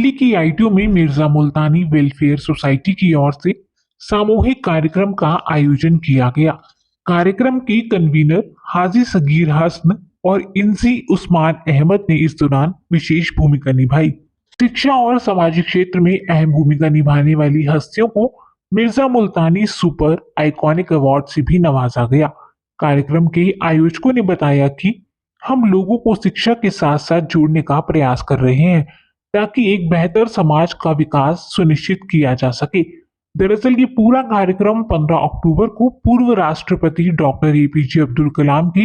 दिल्ली की आईटीओ में मिर्जा मुल्तानी welfare society की ओर से सामूहिक कार्यक्रम का आयोजन किया गया। कार्यक्रम के कन्वीनर हाजी सगीर हसन और इंजी उस्मान अहमद ने इस दौरान विशेष भूमिका निभाई। शिक्षा और सामाजिक क्षेत्र में अहम भूमिका निभाने वाली हस्तियों को मिर्जा मुल्तानी सुपर आइकॉनिक अवार्ड से भी नवाजा गया। कार्यक्रम के आयोजकों ने बताया कि हम लोगों को शिक्षा के साथ साथ जोड़ने का प्रयास कर रहे हैं ताकि एक बेहतर समाज का विकास सुनिश्चित किया जा सके। दरअसल ये पूरा कार्यक्रम 15 अक्टूबर को पूर्व राष्ट्रपति डॉक्टर एपीजे अब्दुल कलाम के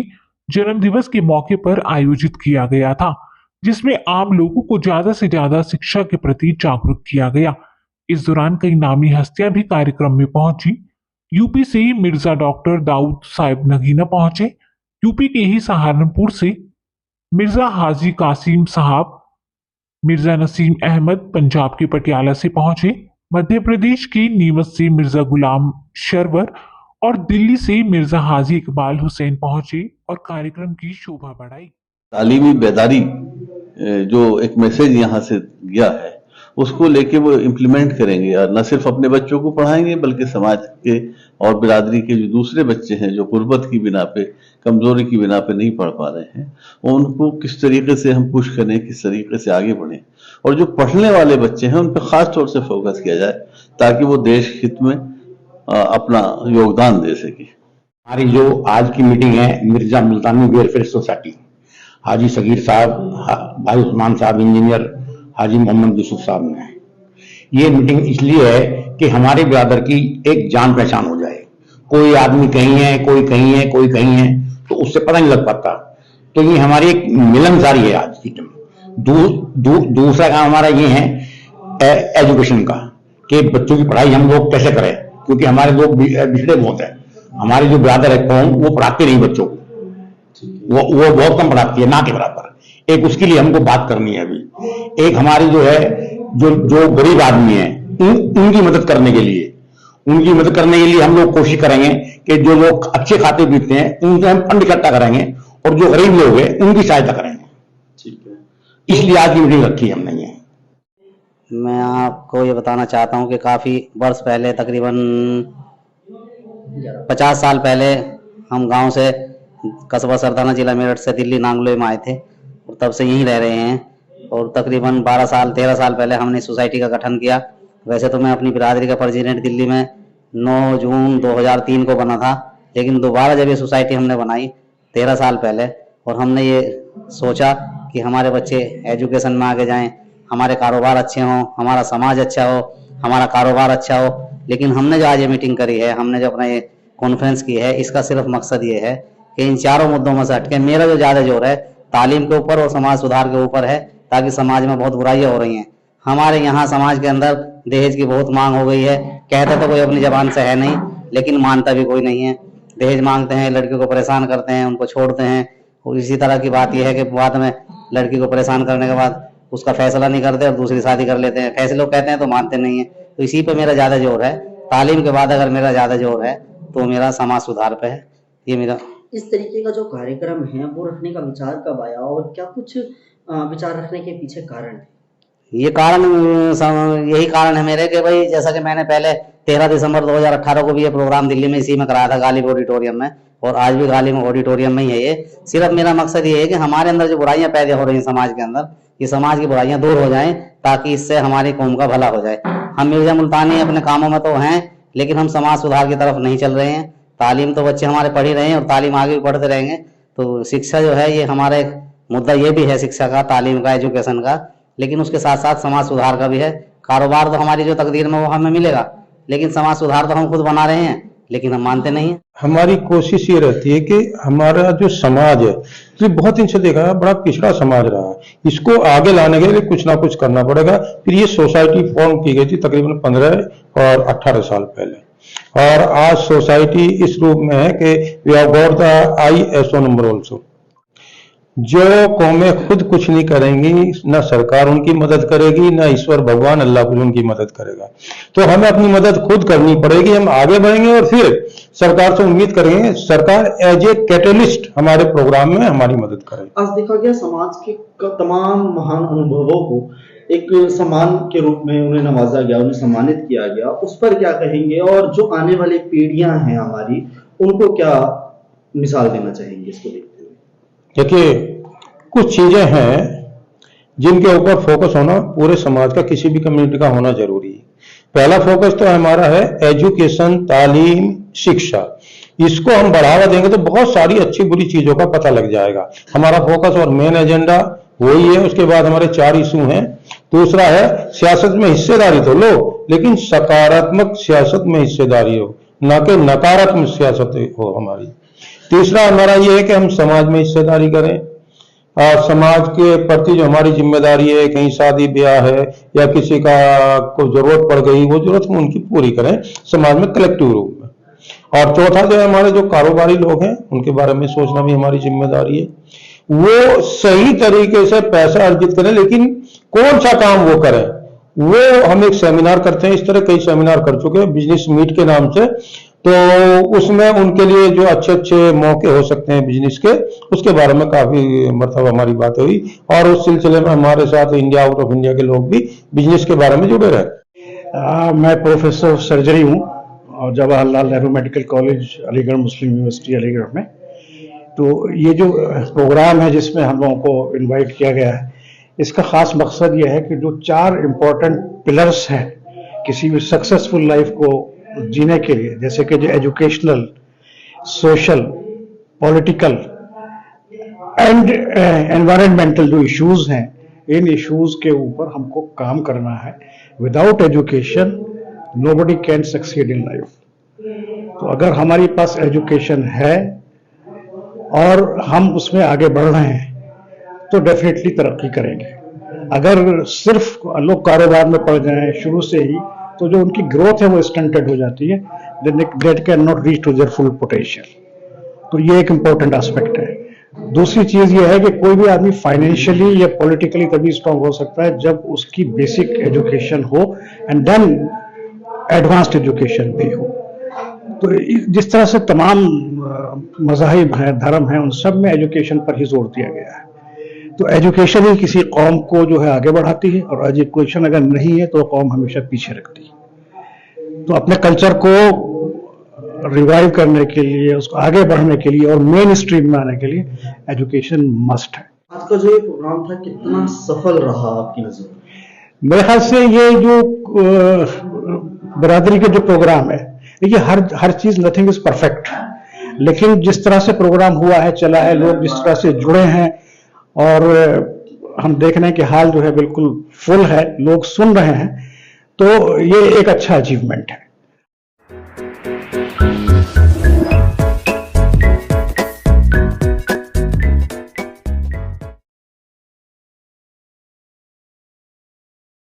जन्मदिवस के मौके पर आयोजित किया गया था, जिसमें आम लोगों को ज्यादा से ज्यादा शिक्षा के प्रति जागरूक किया गया। इस दौरान कई नामी हस्तियां भी कार्यक्रम में पहुंची। यूपी से मिर्जा डॉक्टर दाऊद साहिब नगीना पहुंचे। यूपी के ही सहारनपुर से मिर्जा हाजी कासिम साहब, मिर्जा नसीम अहमद पंजाब के पटियाला से पहुंचे। मध्य प्रदेश की नीमच से मिर्जा गुलाम शरवर और दिल्ली से मिर्जा हाजी इकबाल हुसैन पहुंचे और कार्यक्रम की शोभा बढ़ाई। तालीमी बेदारी जो एक मैसेज यहाँ से गया है उसको लेके वो इम्प्लीमेंट करेंगे और न सिर्फ अपने बच्चों को पढ़ाएंगे बल्कि समाज के और बिरादरी के जो दूसरे बच्चे हैं जो गुर्बत की बिना पे, कमजोरी की बिना पे नहीं पढ़ पा रहे हैं, उनको किस तरीके से हम पुश करें, किस तरीके से आगे बढ़ें और जो पढ़ने वाले बच्चे हैं उन पर खास तौर से फोकस किया जाए ताकि वो देश हित में अपना योगदान दे सके। हमारी जो आज की मीटिंग है मिर्जा मुल्तानी वेलफेयर सोसाइटी, हाजी सगीर साहब, भाई उस्मान साहब इंजीनियर, हाजी मोहम्मद यूसुफ साहब ने, ये मीटिंग इसलिए है कि हमारे ब्रदर की एक जान पहचान हो जाए। कोई आदमी कहीं है, कोई कहीं है, कोई कहीं है, तो उससे पता नहीं लग पाता। तो ये हमारी एक मिलनसारी है आज की टीम। दूसरा काम हमारा ये है एजुकेशन का, कि बच्चों की पढ़ाई हम लोग कैसे करें, क्योंकि हमारे लोग बिछड़े बहुत हैं। हमारे जो ब्रदर है कौन, वो पढ़ाते नहीं बच्चों को, वो बहुत कम पढ़ाती है, ना के बराबर। एक उसके लिए हमको बात करनी है अभी। एक हमारी जो है जो गरीब आदमी है उनकी मदद करने के लिए हम लोग कोशिश करेंगे कि जो लोग अच्छे खाते पीते हैं उनसे हम फंड इकट्ठा करेंगे और जो गरीब लोग हैं उनकी सहायता करेंगे। ठीक है, इसलिए आज की मीटिंग रखी है हमने। ये मैं आपको ये बताना चाहता हूँ कि काफी वर्ष पहले, तकरीबन 50 साल पहले, हम गांव से कस्बा सरदाना जिला मेरठ से दिल्ली नांगलोई में आए थे और तब से यहीं रह रहे हैं। और तकरीबन 13 साल पहले हमने सोसाइटी का गठन किया। वैसे तो मैं अपनी बिरादरी का प्रेसिडेंट दिल्ली में 9 जून 2003 को बना था, लेकिन दोबारा जब ये सोसाइटी हमने बनाई 13 साल पहले, और हमने ये सोचा कि हमारे बच्चे एजुकेशन में आगे जाएं, हमारे कारोबार अच्छे हों, हमारा समाज अच्छा हो, हमारा कारोबार अच्छा हो। लेकिन हमने जो आज ये मीटिंग करी है, हमने जो अपना ये कॉन्फ्रेंस की है, इसका सिर्फ मकसद ये है कि इन चारों मुद्दों में से हटके मेरा जो ज्यादा जोर है तालीम के ऊपर और समाज सुधार के ऊपर है, ताकि समाज में बहुत बुराइयां हो रही हैं। हमारे यहाँ समाज के अंदर दहेज की बहुत मांग हो गई है। कहते तो कोई अपनी जबान से है नहीं, लेकिन मानता भी कोई नहीं है। दहेज मांगते हैं, लड़कियों को परेशान करते हैं, उनको छोड़ते हैं। और इसी तरह की बात यह है कि बाद में लड़की को परेशान करने के बाद उसका फैसला नहीं करते और दूसरी शादी कर लेते हैं। फैसले कहते हैं तो मानते नहीं है। तो इसी पे मेरा ज्यादा जोर है। तालीम के बाद अगर मेरा ज्यादा जोर है तो मेरा समाज सुधार पे है। ये मेरा इस तरीके का जो कार्यक्रम है वो रखने का विचार कब आया और क्या कुछ विचार रखने के पीछे कारण है? यही कारण है मेरे कि भाई, जैसा कि मैंने पहले 13 दिसंबर 2018 को भी ये प्रोग्राम दिल्ली में इसी में कराया था, गालिब ऑडिटोरियम में, और आज भी गालिब ऑडिटोरियम में ही है। ये सिर्फ मेरा मकसद ये है कि हमारे अंदर जो बुराइयां पैदा हो रही हैं समाज के अंदर, ये समाज की बुराइयां दूर हो जाएं, ताकि इससे हमारी कौम का भला हो जाए। हम मिर्जा मुल्तानी अपने कामों में तो हैं, लेकिन हम समाज सुधार की तरफ नहीं चल रहे हैं। तालीम तो बच्चे हमारे पढ़ ही रहे हैं और तालीम आगे भी पढ़ते रहेंगे। तो शिक्षा जो है, ये हमारा एक मुद्दा ये भी है, शिक्षा का, तालीम का, एजुकेशन का, लेकिन उसके साथ साथ समाज सुधार का भी है। कारोबार तो हमारी जो तकदीर में वो हमें मिलेगा, लेकिन समाज सुधार तो हम खुद बना रहे हैं, लेकिन हम मानते नहीं है। हमारी कोशिश ये रहती है कि हमारा जो समाज है, तो बहुत दिन से देखा है बड़ा पिछड़ा समाज रहा है, इसको आगे लाने के लिए कुछ ना कुछ करना पड़ेगा। फिर ये सोसाइटी फॉर्म की गई थी तकरीबन 15 और 18 साल पहले, और आज सोसाइटी इस रूप में है कि we have got the ISO number also. जो कौमें खुद कुछ नहीं करेंगी, न सरकार उनकी मदद करेगी, न ईश्वर भगवान अल्लाह खुद उनकी मदद करेगा। तो हमें अपनी मदद खुद करनी पड़ेगी। हम आगे बढ़ेंगे और फिर सरकार से उम्मीद करेंगे सरकार एज ए कैटलिस्ट हमारे प्रोग्राम में हमारी मदद करे। आज देखा गया समाज के तमाम महान अनुभवों को एक सम्मान के रूप में उन्हें नवाजा गया, उन्हें सम्मानित किया गया, उस पर क्या कहेंगे? और जो आने वाली पीढ़ियां हैं हमारी, उनको क्या मिसाल देना चाहेंगे इसको देखते हुए? देखिए, कुछ चीजें हैं जिनके ऊपर फोकस होना पूरे समाज का, किसी भी कम्युनिटी का होना जरूरी है। पहला फोकस तो हमारा है एजुकेशन, तालीम, शिक्षा। इसको हम बढ़ावा देंगे तो बहुत सारी अच्छी बुरी चीजों का पता लग जाएगा। हमारा फोकस और मेन एजेंडा वही है। उसके बाद हमारे 4 इशू हैं। दूसरा है सियासत में हिस्सेदारी तो लो, लेकिन सकारात्मक सियासत में हिस्सेदारी हो, ना कि नकारात्मक सियासत हो हमारी। तीसरा हमारा ये है कि हम समाज में हिस्सेदारी करें और समाज के प्रति जो हमारी जिम्मेदारी है, कहीं शादी ब्याह है या किसी का को जरूरत पड़ गई, वो जरूरत हम उनकी पूरी करें समाज में कलेक्टिव रूप में। और चौथा जो है हमारे जो कारोबारी लोग हैं, उनके बारे में सोचना भी हमारी जिम्मेदारी है। वो सही तरीके से पैसा अर्जित करें, लेकिन कौन सा काम वो करें, वो हम एक सेमिनार करते हैं। इस तरह कई सेमिनार कर चुके हैं बिजनेस मीट के नाम से। तो उसमें उनके लिए जो अच्छे अच्छे मौके हो सकते हैं बिजनेस के, उसके बारे में काफी मतलब हमारी बात हुई। और उस सिलसिले में हमारे साथ इंडिया, आउट ऑफ इंडिया के लोग भी बिजनेस के बारे में जुड़े रहे। मैं प्रोफेसर सर्जरी हूँ और जवाहरलाल नेहरू मेडिकल कॉलेज अलीगढ़, मुस्लिम यूनिवर्सिटी अलीगढ़ में। तो ये जो प्रोग्राम है जिसमें हम लोगों को इनवाइट किया गया है, इसका खास मकसद ये है कि जो 4 इम्पोर्टेंट पिलर्स हैं किसी भी सक्सेसफुल लाइफ को जीने के लिए, जैसे कि जो educational, social, political and environmental जो इश्यूज हैं, इन इश्यूज के ऊपर हमको काम करना है। Without education nobody can succeed in life. तो अगर हमारे पास एजुकेशन है और हम उसमें आगे बढ़ रहे हैं तो डेफिनेटली तरक्की करेंगे। अगर सिर्फ लोग कारोबार में पड़ जाएं शुरू से ही, तो जो उनकी ग्रोथ है वो स्टंटेड हो जाती है, that can not reach to their full potential. तो ये एक इम्पोर्टेंट एस्पेक्ट है। दूसरी चीज ये है कि कोई भी आदमी फाइनेंशियली या पॉलिटिकली तभी स्ट्रांग हो सकता है जब उसकी बेसिक एजुकेशन हो एंड देन एडवांस्ड एजुकेशन भी हो। तो जिस तरह से तमाम मज़ाहिब हैं, धर्म हैं, उन सब में एजुकेशन पर ही जोर दिया गया है। तो एजुकेशन ही किसी कौम को जो है आगे बढ़ाती है, और एजुकेशन अगर नहीं है तो कौम हमेशा पीछे रखती है। तो अपने कल्चर को रिवाइव करने के लिए, उसको आगे बढ़ने के लिए और मेन स्ट्रीम में आने के लिए एजुकेशन मस्ट है। आज का जो ये प्रोग्राम था कितना सफल रहा आपकी नजर में? मेरे ख्याल से ये जो बरादरी के जो प्रोग्राम है, देखिए हर चीज नथिंग इज परफेक्ट, लेकिन जिस तरह से प्रोग्राम हुआ है, चला है, लोग जिस तरह से जुड़े हैं और हम देख रहे हैं कि हाल जो है बिल्कुल फुल है, लोग सुन रहे हैं, तो ये एक अच्छा अचीवमेंट है।